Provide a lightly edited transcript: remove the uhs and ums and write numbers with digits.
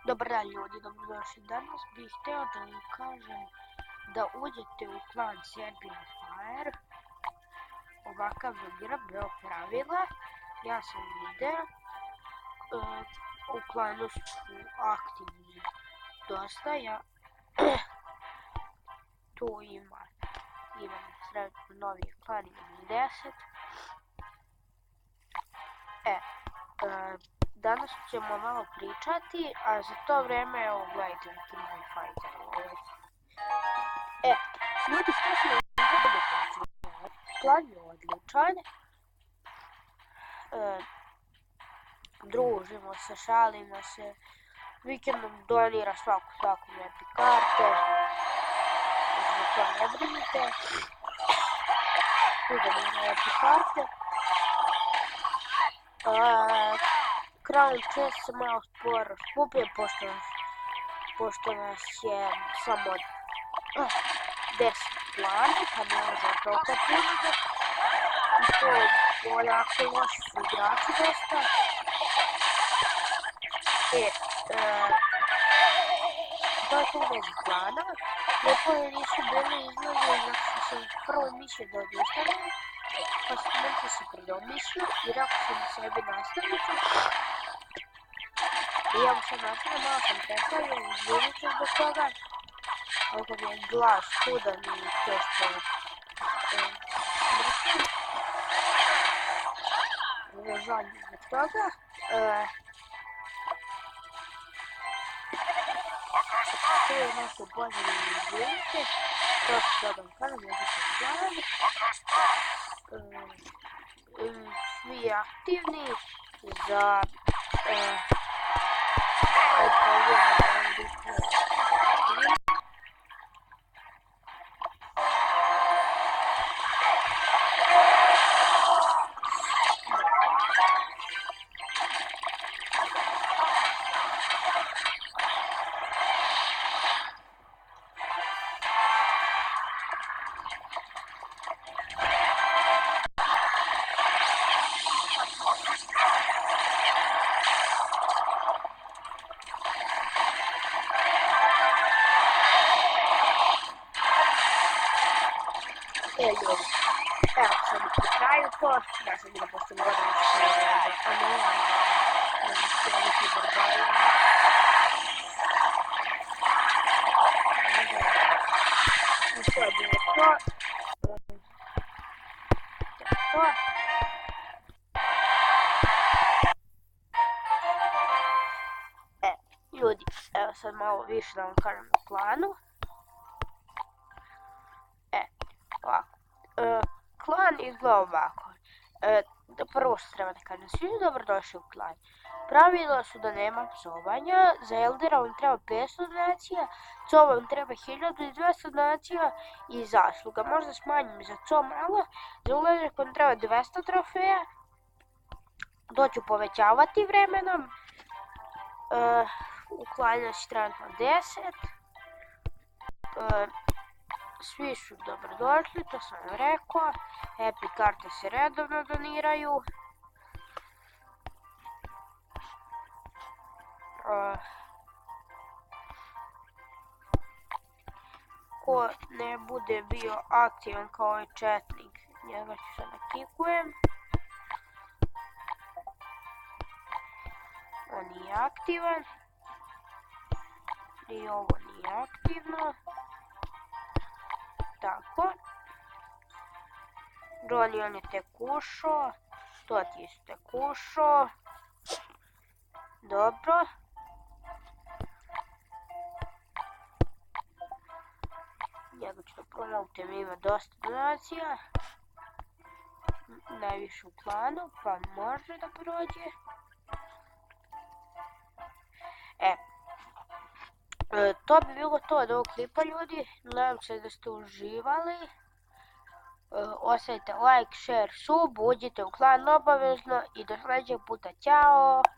Dobar dan ljudi, dobrodošli. Danas bih htio da vam kažem da uđete u klan Serbian Fire. Ovakav igra, bez pravila. Ja sam video. U klanu su aktivni dosta. Tu imam trenutno novi klan, imam 10. Danas ćemo malo pričati, a za to vreme, evo, gledajte neki moj fighter. Ljudi, što smo vidjeli? Klan je odličan. Družimo se, šalimo se. Vikendom donira svaku epic karte. Za to ne brinite. Tu donira epic karte. KLAN čest se malo sporo skupio, pošto nas je samo 10 klana, pa ne možemo toliko puno. I to jako loši su igrači dosta. To je to u vezi klana. Nepoje nisu bili izlazi, znači sam prvo mislio da odustanem. Pa sam nešto se predomislio i rekao sam sebi nastaviti. I ja sam nastavio, malo sam prestavio, izvinite zbog toga. Ako mi je glas čudan i to što mršim. Žalim zbog toga. To je nešto bolje da mi izvinite. To što da vam kažem, možete gledati. Svi aktivni za ljudi. Evo sad pri kraju to. Ja sam bila pošto godinu što je a ne neki barbari. I to je bilo to. Ljudi, evo sad malo više da vam kažem o klanu. Klan izgleda ovako. Prvo što treba da kažem, svi su dobrodošli u klan. Pravila su da nema psovanja, za Eldera vam treba 500 donacija, ZOVE vam treba 1200 donacija i zasluga. Možda smanjim za co malo, za ulazak vam treba 200 trofeja, to ću povećavati vremenom. U klanu si trenutno 10. Svi su dobrodošli, to sam vam rekao. Epic karte se redovno doniraju. Ko ne bude bio aktivan kao ovaj četnik, njega ću sad da kikujem. On nije aktivan. I ovo nije aktivno. Tako. Ronnie, on je tek ušao. To ti je tek ušao. Dobro. Njega ću da promovujem, ima dosta donacija. Najviše u klanu, pa može da prođe. To bi bilo to od ovog klipa, ljudi. Nadam se da ste uživali. Ostavite like, share, sub, uđite u klan obavezno i do sljedećeg puta. Ćao!